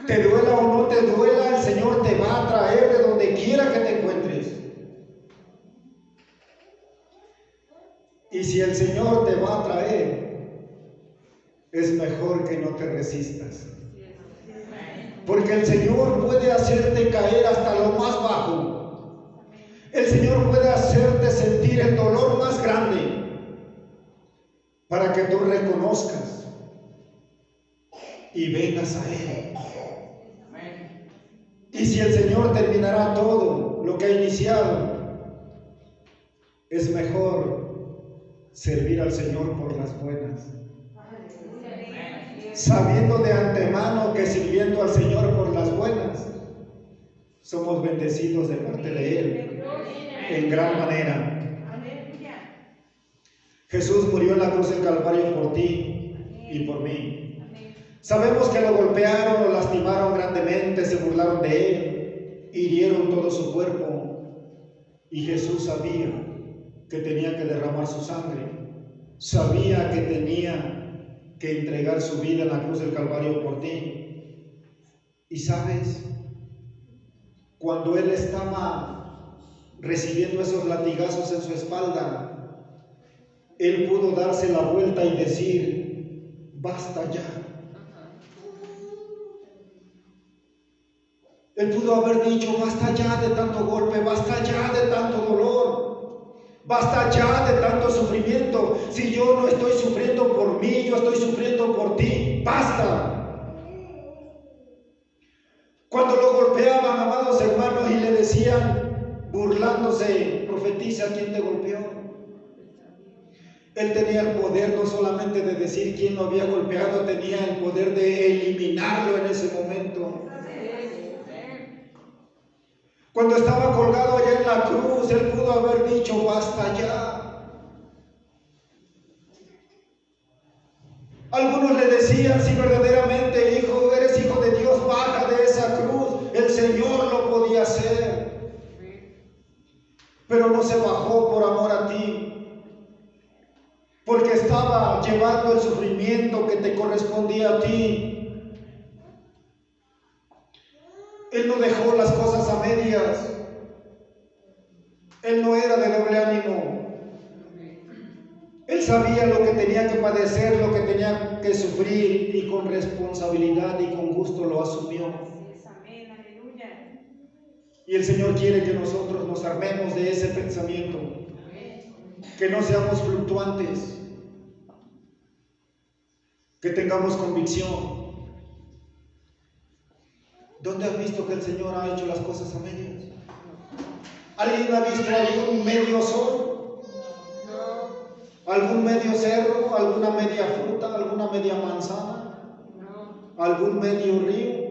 Te duela o no te duela, el Señor te va a traer de donde quiera que te encuentres. Y si el Señor te va a traer, es mejor que no te resistas. Porque el Señor puede hacerte caer hasta lo más bajo. El Señor puede hacerte sentir el dolor más grande para que tú reconozcas y vengas a Él. Y si el Señor terminará todo lo que ha iniciado, es mejor servir al Señor por las buenas, sabiendo de antemano que sirviendo al Señor por las buenas, somos bendecidos de parte de Él en gran manera. Jesús murió en la cruz del Calvario por ti y por mí. Sabemos que lo golpearon, lo lastimaron grandemente, se burlaron de Él, hirieron todo su cuerpo, y Jesús sabía que tenía que derramar su sangre, sabía que tenía que entregar su vida en la cruz del Calvario por ti. Y sabes, cuando Él estaba recibiendo esos latigazos en su espalda, Él pudo darse la vuelta y decir: basta ya. Él pudo haber dicho: basta ya de tanto golpe, basta ya de tanto dolor, basta ya de tanto sufrimiento. Si yo no estoy sufriendo por mí, yo estoy sufriendo por ti, basta. Cuando lo golpeaban, amados hermanos, y le decían, burlándose: profetiza quién te golpeó. Él tenía el poder no solamente de decir quién lo había golpeado, tenía el poder de eliminarlo en ese momento. Cuando estaba colgado allá en la cruz, Él pudo haber dicho: basta ya. Algunos le decían: si verdaderamente eres hijo de Dios, baja de esa cruz. El Señor lo podía hacer, pero no se bajó por amor a ti, porque estaba llevando el sufrimiento que te correspondía a ti. Él no dejó las cosas a medias. Él no era de doble ánimo. Él sabía lo que tenía que padecer, lo que tenía que sufrir, y con responsabilidad y con gusto lo asumió. Y el Señor quiere que nosotros nos armemos de ese pensamiento, que no seamos fluctuantes, que tengamos convicción. ¿Dónde has visto que el Señor ha hecho las cosas a medias? ¿Alguien ha visto algún medio sol? ¿Algún medio cerro? ¿Alguna media fruta? ¿Alguna media manzana? ¿Algún medio río?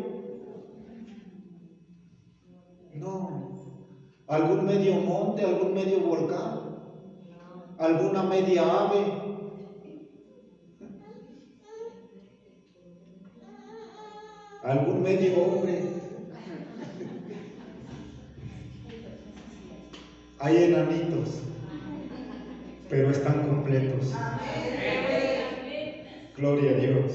No. ¿Algún medio monte? ¿Algún medio volcán? ¿Alguna media ave? ¿Algún medio hombre? Hay enanitos, pero están completos. Gloria a Dios.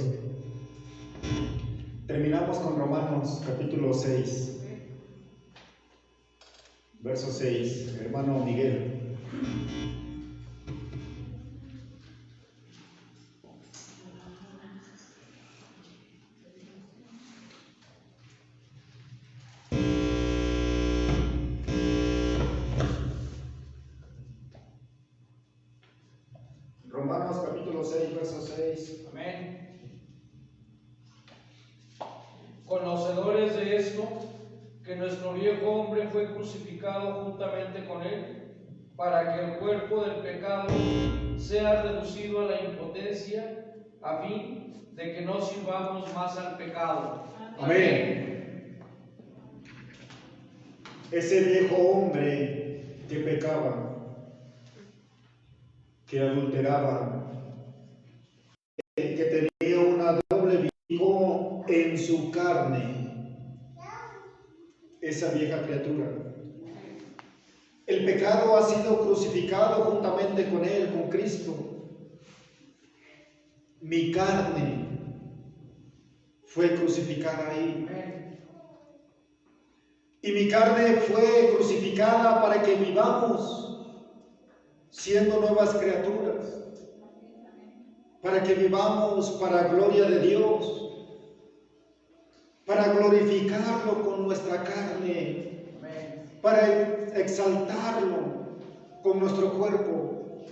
Terminamos con Romanos capítulo 6, verso 6. Hermano Miguel. Romanos capítulo 6, verso 6. Amén. Conocedores de esto, que nuestro viejo hombre fue crucificado juntamente con él, para que el cuerpo del pecado sea reducido a la impotencia, a fin de que no sirvamos más al pecado. Amén. Ese viejo hombre que pecaba, que adulteraba, que tenía una doble vida en su carne, esa vieja criatura. El pecado ha sido crucificado juntamente con él, con Cristo. Mi carne fue crucificada ahí. Y mi carne fue crucificada para que vivamos siendo nuevas criaturas, para que vivamos para gloria de Dios, para glorificarlo con nuestra carne, para exaltarlo con nuestro cuerpo,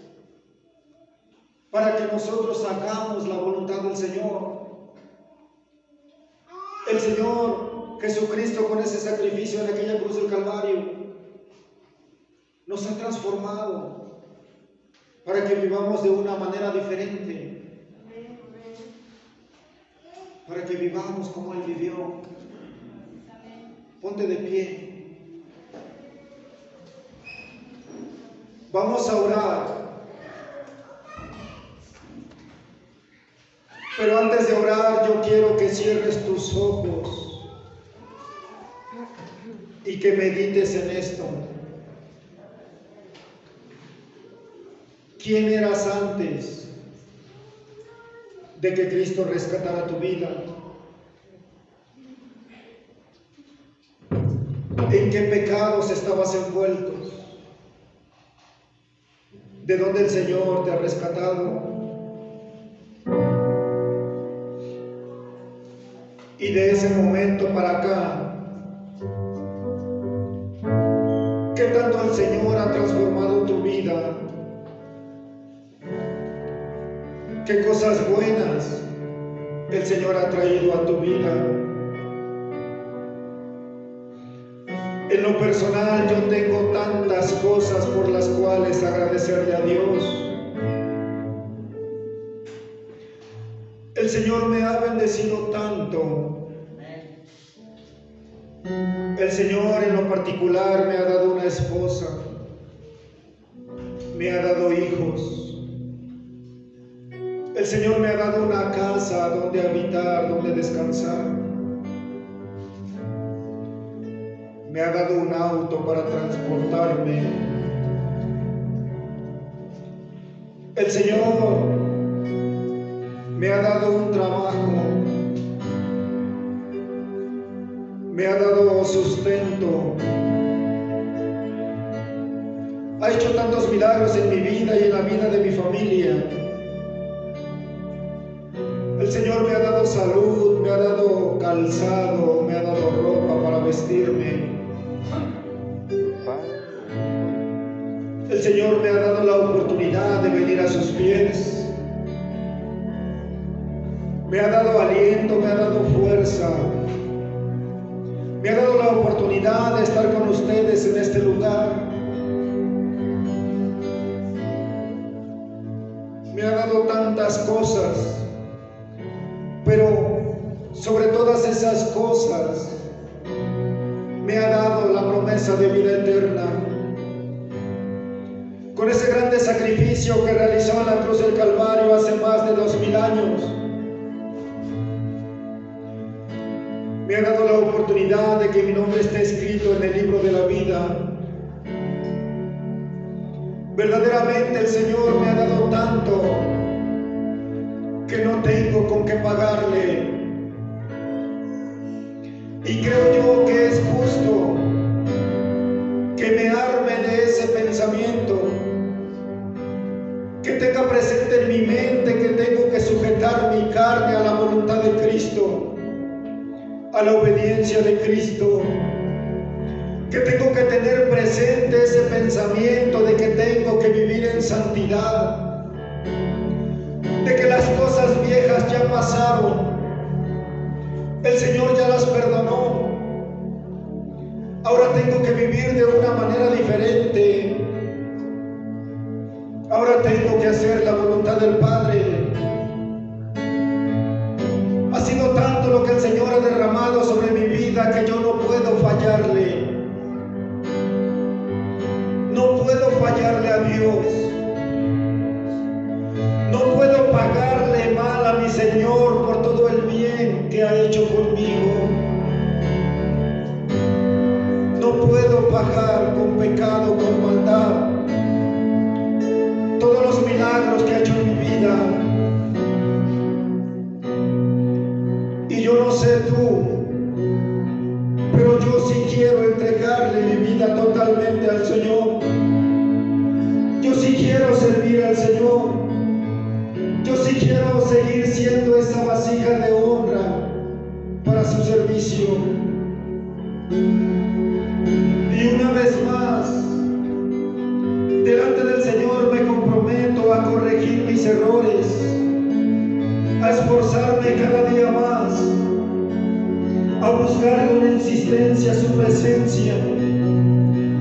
para que nosotros hagamos la voluntad del Señor. El Señor Jesucristo, con ese sacrificio en aquella cruz del Calvario, nos ha transformado para que vivamos de una manera diferente, para que vivamos como Él vivió. Ponte de pie. Vamos a orar. Pero antes de orar, yo quiero que cierres tus ojos y que medites en esto. ¿Quién eras antes de que Cristo rescatara tu vida? ¿En qué pecados estabas envueltos? ¿De dónde el Señor te ha rescatado? Y de ese momento para acá, ¿qué tanto el Señor ha transformado tu vida? ¿Qué cosas buenas el Señor ha traído a tu vida? En lo personal, yo tengo tantas cosas por las cuales agradecerle a Dios. El Señor me ha bendecido tanto. El Señor en lo particular me ha dado una esposa, me ha dado hijos. El Señor me ha dado una casa donde habitar, donde descansar. Me ha dado un auto para transportarme. El Señor me ha dado un trabajo, me ha dado sustento, ha hecho tantos milagros en mi vida y en la vida de mi familia. El Señor me ha dado salud, me ha dado calzado, me ha dado ropa para vestirme. El Señor me ha dado la oportunidad de venir a sus pies. Me ha dado aliento, me ha dado fuerza. Me ha dado la oportunidad de estar con ustedes en este lugar. Me ha dado tantas cosas, pero sobre todas esas cosas me ha dado la promesa de vida eterna. Con ese grande sacrificio que realizó en la cruz del Calvario hace más de 2000 años, me ha dado la oportunidad de que mi nombre esté escrito en el libro de la vida. Verdaderamente el Señor me ha dado tanto que no tengo con qué pagarle. Y creo yo que es justo que me arme de ese pensamiento, que tenga presente en mi mente que tengo que sujetar mi carne a la voluntad de Cristo, a la obediencia de Cristo, que tengo que tener presente ese pensamiento de que tengo que vivir en santidad, de que las cosas viejas ya pasaron, el Señor ya las perdonó. Ahora tengo que vivir de una manera diferente. Ahora tengo que hacer la voluntad del Padre. Ha sido tanto lo que el Señor ha derramado sobre mi vida que yo no puedo fallarle. No puedo fallarle a Dios. No puedo pagarle mal a mi Señor por todo el bien que ha hecho conmigo. No puedo pagar con pecado, con maldad, todos los milagros que ha hecho en mi vida. Y yo no sé tú, pero yo sí quiero entregarle mi vida totalmente al Señor. Yo sí quiero servir al Señor. Yo sí quiero seguir siendo esa vasija de honra para su servicio. Y una vez más, delante del Señor me comprometo a corregir mis errores, a esforzarme cada día más, a buscar con insistencia su presencia,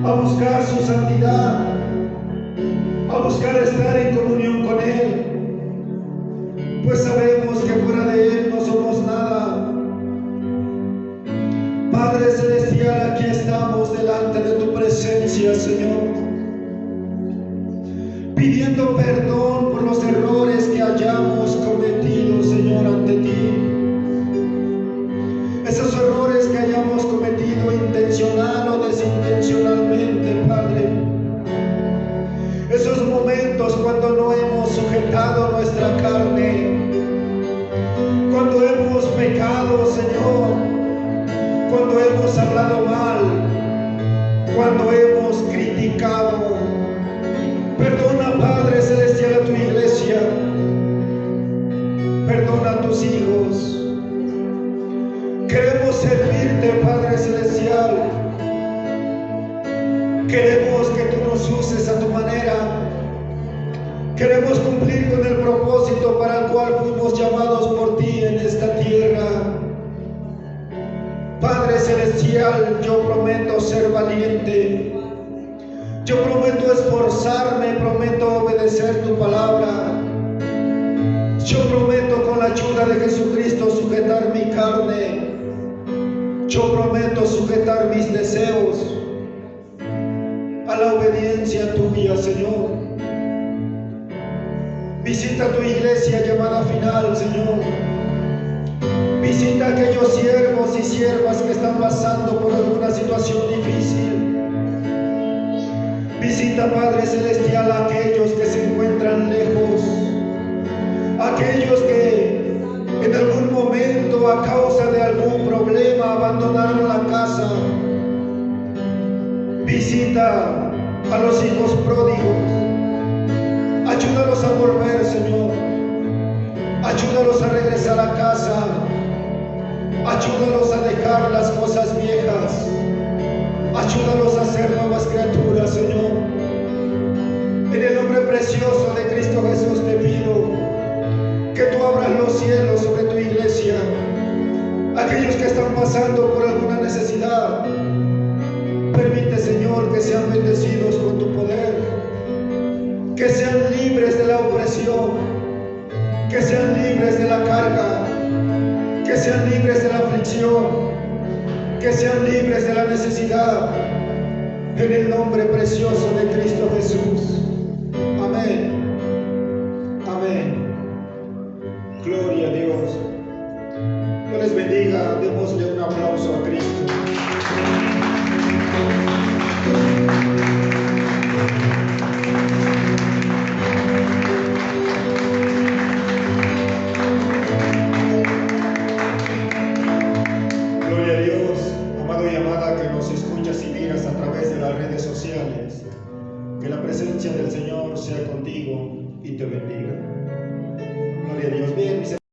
a buscar su santidad, a buscar estar en comunión con Él, pues sabemos que fuera de Él no somos nada. Padre Celestial, aquí estamos delante de tu presencia, Señor, pidiendo perdón por los errores que hayamos cometido, Señor, ante ti. Esos errores que hayamos cometido intencional o desintencionalmente, Padre. Esos momentos cuando no hemos sujetado nuestra carne, cuando hemos pecado, Señor, cuando hemos hablado mal, cuando hemos criticado. Perdona, Padre Celestial, a tu iglesia. Perdona a tus hijos. Queremos servirte, Padre Celestial. Queremos que tú nos uses a tu manera. Queremos cumplir con el propósito para el cual fuimos llamados por ti en esta tierra. Padre Celestial, yo prometo ser valiente. Yo prometo esforzarme, prometo obedecer tu palabra. Yo prometo con la ayuda de Jesucristo sujetar mi carne. Yo prometo sujetar mis deseos a la obediencia tuya, Señor. Visita tu iglesia llamada final, Señor. Visita a aquellos siervos y siervas que están pasando por alguna situación difícil. Visita, Padre Celestial, a aquellos que se encuentran lejos, aquellos que en algún momento a causa de algún problema abandonaron la casa. Visita a los hijos pródigos. Ayúdalos a volver, Señor. Ayúdalos a regresar a casa. Ayúdalos a dejar las cosas viejas. Ayúdalos a ser nuevas criaturas, Señor. En el nombre precioso de Cristo Jesús te pido que tú abras los cielos sobre tu iglesia. Aquellos que están pasando por alguna necesidad, permite, Señor, que sean bendecidos con tu poder, que sean libres de la opresión, que sean libres de la carga, que sean libres de la aflicción, que sean libres de la necesidad, en el nombre precioso de Cristo Jesús. Amén. Amén. Gloria a Dios. Dios les bendiga. Démosle un aplauso a Cristo. Que la presencia del Señor sea contigo y te bendiga. Gloria a Dios. Bien, mis